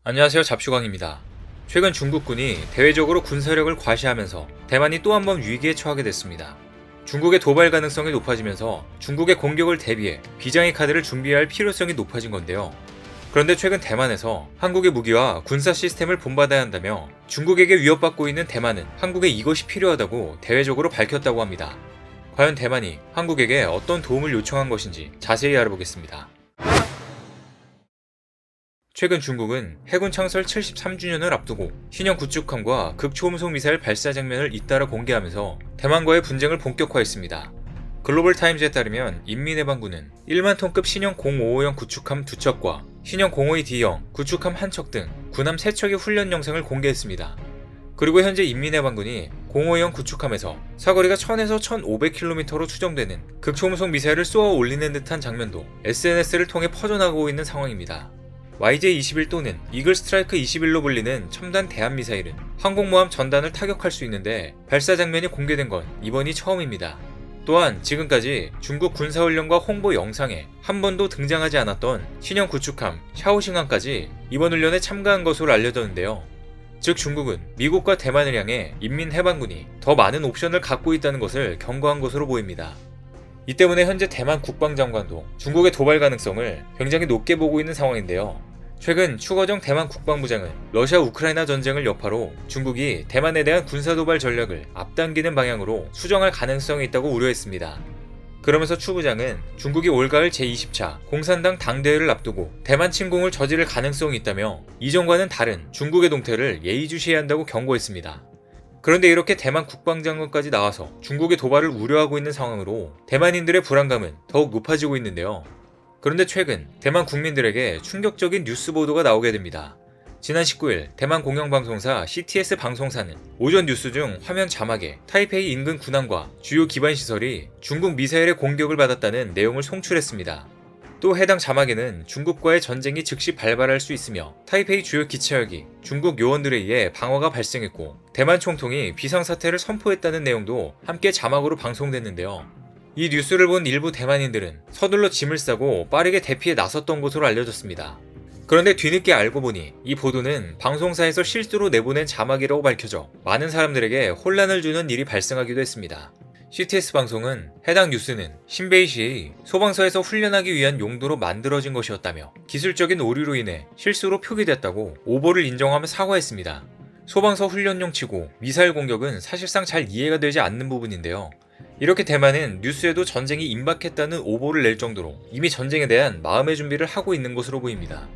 안녕하세요. 잡슈광입니다. 최근 중국군이 대외적으로 군사력을 과시하면서 대만이 또 한 번 위기에 처하게 됐습니다. 중국의 도발 가능성이 높아지면서 중국의 공격을 대비해 비장의 카드를 준비해야 할 필요성이 높아진 건데요. 그런데 최근 대만에서 한국의 무기와 군사 시스템을 본받아야 한다며 중국에게 위협받고 있는 대만은 한국에 이것이 필요하다고 대외적으로 밝혔다고 합니다. 과연 대만이 한국에게 어떤 도움을 요청한 것인지 자세히 알아보겠습니다. 최근 중국은 해군 창설 73주년을 앞두고 신형 구축함과 극초음속 미사일 발사 장면을 잇따라 공개하면서 대만과의 분쟁을 본격화했습니다. 글로벌타임즈에 따르면 인민해방군은 1만 톤급 신형 055형 구축함 2척과 신형 052D형 구축함 1척 등 군함 3척의 훈련 영상을 공개했습니다. 그리고 현재 인민해방군이 052형 구축함에서 사거리가 1000에서 1500km로 추정되는 극초음속 미사일을 쏘아 올리는 듯한 장면도 SNS를 통해 퍼져나가고 있는 상황입니다. YJ-21 또는 이글 스트라이크 21로 불리는 첨단 대한미사일은 항공모함 전단을 타격할 수 있는데 발사 장면이 공개된 건 이번이 처음입니다. 또한 지금까지 중국 군사훈련과 홍보 영상에 한 번도 등장하지 않았던 신형 구축함 샤오싱함까지 이번 훈련에 참가한 것으로 알려졌는데요. 즉 중국은 미국과 대만을 향해 인민해방군이 더 많은 옵션을 갖고 있다는 것을 경고한 것으로 보입니다. 이 때문에 현재 대만 국방장관도 중국의 도발 가능성을 굉장히 높게 보고 있는 상황인데요. 최근 추거정 대만 국방부장은 러시아 우크라이나 전쟁을 여파로 중국이 대만에 대한 군사도발 전략을 앞당기는 방향으로 수정할 가능성이 있다고 우려했습니다. 그러면서 추 부장은 중국이 올가을 제20차 공산당 당대회를 앞두고 대만 침공을 저지를 가능성이 있다며 이전과는 다른 중국의 동태를 예의주시해야 한다고 경고했습니다. 그런데 이렇게 대만 국방장관까지 나와서 중국의 도발을 우려하고 있는 상황으로 대만인들의 불안감은 더욱 높아지고 있는데요. 그런데 최근 대만 국민들에게 충격적인 뉴스 보도가 나오게 됩니다. 지난 19일 대만 공영방송사 CTS 방송사는 오전 뉴스 중 화면 자막에 타이페이 인근 군함과 주요 기반시설이 중국 미사일의 공격을 받았다는 내용을 송출했습니다. 또 해당 자막에는 중국과의 전쟁이 즉시 발발할 수 있으며 타이페이 주요 기차역이 중국 요원들에 의해 방어가 발생했고 대만 총통이 비상사태를 선포했다는 내용도 함께 자막으로 방송됐는데요. 이 뉴스를 본 일부 대만인들은 서둘러 짐을 싸고 빠르게 대피에 나섰던 것으로 알려졌습니다. 그런데 뒤늦게 알고 보니 이 보도는 방송사에서 실수로 내보낸 자막이라고 밝혀져 많은 사람들에게 혼란을 주는 일이 발생하기도 했습니다. CTS 방송은 해당 뉴스는 신베이시의 소방서에서 훈련하기 위한 용도로 만들어진 것이었다며 기술적인 오류로 인해 실수로 표기됐다고 오보를 인정하며 사과했습니다. 소방서 훈련용 치고 미사일 공격은 사실상 잘 이해가 되지 않는 부분인데요. 이렇게 대만은 뉴스에도 전쟁이 임박했다는 오보를 낼 정도로 이미 전쟁에 대한 마음의 준비를 하고 있는 것으로 보입니다.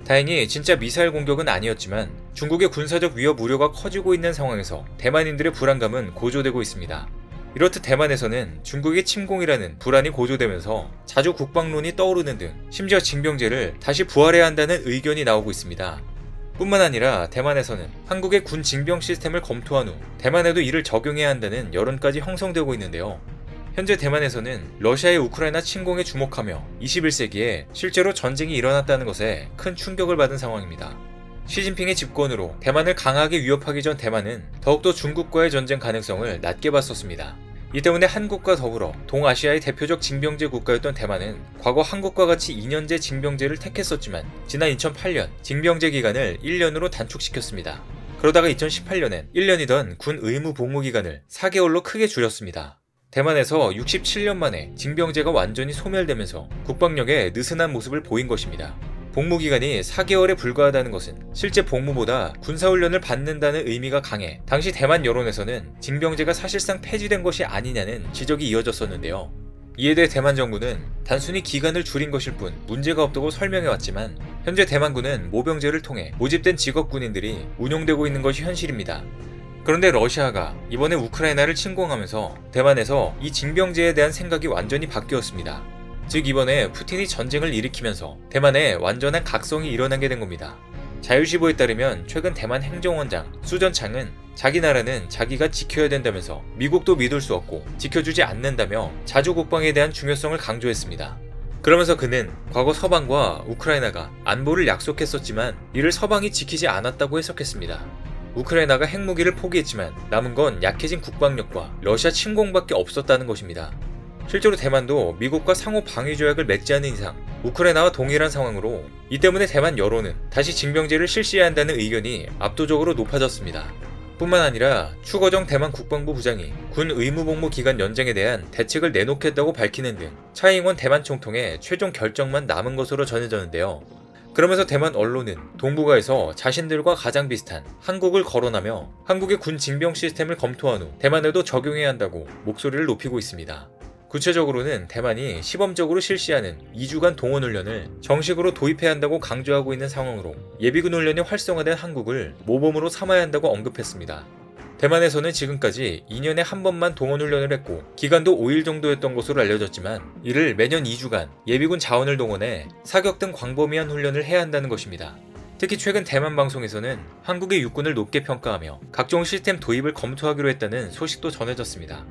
다행히 진짜 미사일 공격은 아니었지만 중국의 군사적 위협 우려가 커지고 있는 상황에서 대만인들의 불안감은 고조되고 있습니다. 이렇듯 대만에서는 중국의 침공이라는 불안이 고조되면서 자주 국방론이 떠오르는 등 심지어 징병제를 다시 부활해야 한다는 의견이 나오고 있습니다. 뿐만 아니라 대만에서는 한국의 군 징병 시스템을 검토한 후 대만에도 이를 적용해야 한다는 여론까지 형성되고 있는데요. 현재 대만에서는 러시아의 우크라이나 침공에 주목하며 21세기에 실제로 전쟁이 일어났다는 것에 큰 충격을 받은 상황입니다. 시진핑의 집권으로 대만을 강하게 위협하기 전 대만은 더욱더 중국과의 전쟁 가능성을 낮게 봤었습니다. 이 때문에 한국과 더불어 동아시아의 대표적 징병제 국가였던 대만은 과거 한국과 같이 2년제 징병제를 택했었지만 지난 2008년 징병제 기간을 1년으로 단축시켰습니다. 그러다가 2018년엔 1년이던 군 의무 복무 기간을 4개월로 크게 줄였습니다. 대만에서 67년 만에 징병제가 완전히 소멸되면서 국방력에 느슨한 모습을 보인 것입니다. 복무기간이 4개월에 불과하다는 것은 실제 복무보다 군사훈련을 받는다는 의미가 강해 당시 대만 여론에서는 징병제가 사실상 폐지된 것이 아니냐는 지적이 이어졌었는데요. 이에 대해 대만 정부는 단순히 기간을 줄인 것일 뿐 문제가 없다고 설명해왔지만 현재 대만군은 모병제를 통해 모집된 직업 군인들이 운용되고 있는 것이 현실입니다. 그런데 러시아가 이번에 우크라이나를 침공하면서 대만에서 이 징병제에 대한 생각이 완전히 바뀌었습니다. 즉 이번에 푸틴이 전쟁을 일으키면서 대만에 완전한 각성이 일어나게 된 겁니다. 자유시보에 따르면 최근 대만 행정원장 수전창은 자기 나라는 자기가 지켜야 된다면서 미국도 믿을 수 없고 지켜주지 않는다며 자주국방에 대한 중요성을 강조했습니다. 그러면서 그는 과거 서방과 우크라이나가 안보를 약속했었지만 이를 서방이 지키지 않았다고 해석했습니다. 우크라이나가 핵무기를 포기했지만 남은 건 약해진 국방력과 러시아 침공밖에 없었다는 것입니다. 실제로 대만도 미국과 상호 방위 조약을 맺지 않는 이상 우크라이나와 동일한 상황으로 이 때문에 대만 여론은 다시 징병제를 실시해야 한다는 의견이 압도적으로 높아졌습니다. 뿐만 아니라 추거정 대만 국방부 부장이 군 의무복무 기간 연장에 대한 대책을 내놓겠다고 밝히는 등 차이잉원 대만 총통의 최종 결정만 남은 것으로 전해졌는데요. 그러면서 대만 언론은 동북아에서 자신들과 가장 비슷한 한국을 거론하며 한국의 군 징병 시스템을 검토한 후 대만에도 적용해야 한다고 목소리를 높이고 있습니다. 구체적으로는 대만이 시범적으로 실시하는 2주간 동원훈련을 정식으로 도입해야 한다고 강조하고 있는 상황으로 예비군 훈련이 활성화된 한국을 모범으로 삼아야 한다고 언급했습니다. 대만에서는 지금까지 2년에 한 번만 동원훈련을 했고 기간도 5일 정도였던 것으로 알려졌지만 이를 매년 2주간 예비군 자원을 동원해 사격 등 광범위한 훈련을 해야 한다는 것입니다. 특히 최근 대만 방송에서는 한국의 육군을 높게 평가하며 각종 시스템 도입을 검토하기로 했다는 소식도 전해졌습니다.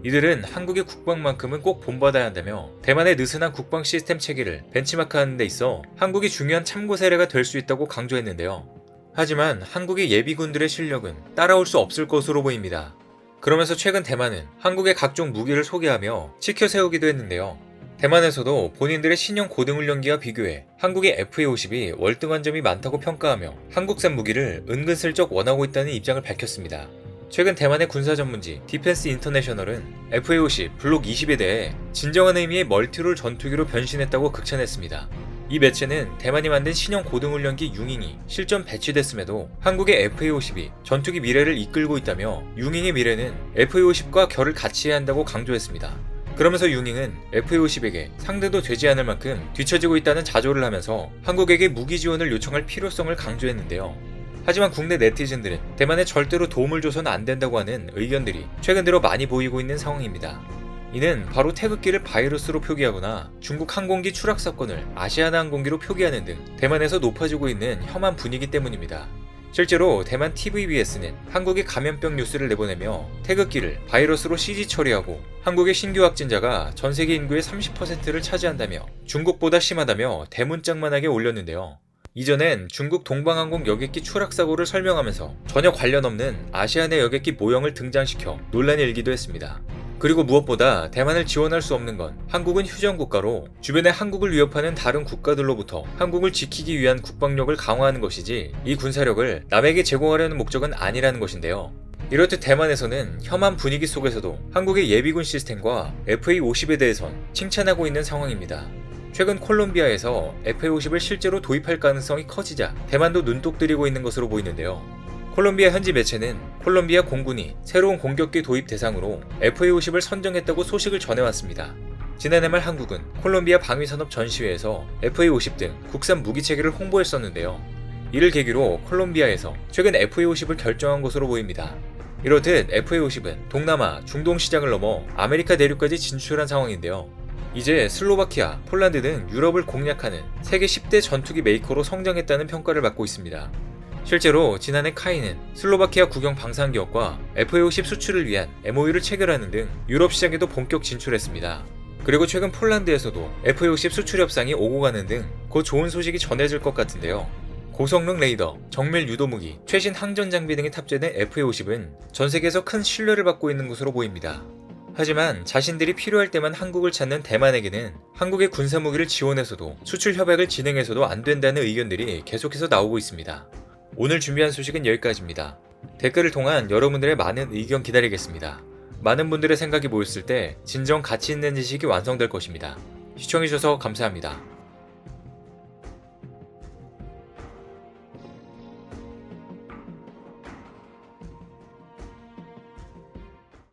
이들은 한국의 국방만큼은 꼭 본받아야 한다며 대만의 느슨한 국방 시스템 체계를 벤치마크하는 데 있어 한국이 중요한 참고 사례가 될 수 있다고 강조했는데요. 하지만 한국의 예비군들의 실력은 따라올 수 없을 것으로 보입니다. 그러면서 최근 대만은 한국의 각종 무기를 소개하며 치켜 세우기도 했는데요. 대만에서도 본인들의 신형 고등훈련기와 비교해 한국의 FA-50이 월등한 점이 많다고 평가하며 한국산 무기를 은근슬쩍 원하고 있다는 입장을 밝혔습니다. 최근 대만의 군사 전문지 디펜스 인터내셔널은 FA-50 블록 20에 대해 진정한 의미의 멀티롤 전투기로 변신했다고 극찬했습니다. 이 매체는 대만이 만든 신형 고등훈련기 융잉이 실전 배치됐음에도 한국의 FA-50이 전투기 미래를 이끌고 있다며 융잉의 미래는 FA-50과 결을 같이 해야 한다고 강조했습니다. 그러면서 융잉은 FA-50에게 상대도 되지 않을 만큼 뒤처지고 있다는 자조를 하면서 한국에게 무기 지원을 요청할 필요성을 강조했는데요. 하지만 국내 네티즌들은 대만에 절대로 도움을 줘서는 안 된다고 하는 의견들이 최근 들어 많이 보이고 있는 상황입니다. 이는 바로 태극기를 바이러스로 표기하거나 중국 항공기 추락 사건을 아시아나 항공기로 표기하는 등 대만에서 높아지고 있는 혐한 분위기 때문입니다. 실제로 대만 TVBS는 한국의 감염병 뉴스를 내보내며 태극기를 바이러스로 CG 처리하고 한국의 신규 확진자가 전 세계 인구의 30%를 차지한다며 중국보다 심하다며 대문짝만하게 올렸는데요. 이전엔 중국 동방항공 여객기 추락 사고를 설명하면서 전혀 관련 없는 아시아내 여객기 모형을 등장시켜 논란이 일기도 했습니다. 그리고 무엇보다 대만을 지원할 수 없는 건 한국은 휴전국가로 주변에 한국을 위협하는 다른 국가들로부터 한국을 지키기 위한 국방력을 강화하는 것이지 이 군사력을 남에게 제공하려는 목적은 아니라는 것인데요. 이렇듯 대만에서는 혐한 분위기 속에서도 한국의 예비군 시스템과 FA-50에 대해선 칭찬하고 있는 상황입니다. 최근 콜롬비아에서 FA-50을 실제로 도입할 가능성이 커지자 대만도 눈독 들이고 있는 것으로 보이는데요. 콜롬비아 현지 매체는 콜롬비아 공군이 새로운 공격기 도입 대상으로 FA-50을 선정했다고 소식을 전해왔습니다. 지난해 말 한국은 콜롬비아 방위산업 전시회에서 FA-50 등 국산 무기체계를 홍보했었는데요. 이를 계기로 콜롬비아에서 최근 FA-50을 결정한 것으로 보입니다. 이렇듯 FA-50은 동남아, 중동 시장을 넘어 아메리카 대륙까지 진출한 상황인데요. 이제 슬로바키아, 폴란드 등 유럽을 공략하는 세계 10대 전투기 메이커로 성장했다는 평가를 받고 있습니다. 실제로 지난해 카이는 슬로바키아 국영 방산기업과 FA-50 수출을 위한 MOU를 체결하는 등 유럽 시장에도 본격 진출했습니다. 그리고 최근 폴란드에서도 FA-50 수출 협상이 오고 가는 등 곧 좋은 소식이 전해질 것 같은데요. 고성능 레이더, 정밀 유도무기, 최신 항전 장비 등이 탑재된 FA-50은 전 세계에서 큰 신뢰를 받고 있는 것으로 보입니다. 하지만 자신들이 필요할 때만 한국을 찾는 대만에게는 한국의 군사무기를 지원해서도 수출 협약을 진행해서도 안 된다는 의견들이 계속해서 나오고 있습니다. 오늘 준비한 소식은 여기까지입니다. 댓글을 통한 여러분들의 많은 의견 기다리겠습니다. 많은 분들의 생각이 모였을 때 진정 가치 있는 지식이 완성될 것입니다. 시청해주셔서 감사합니다.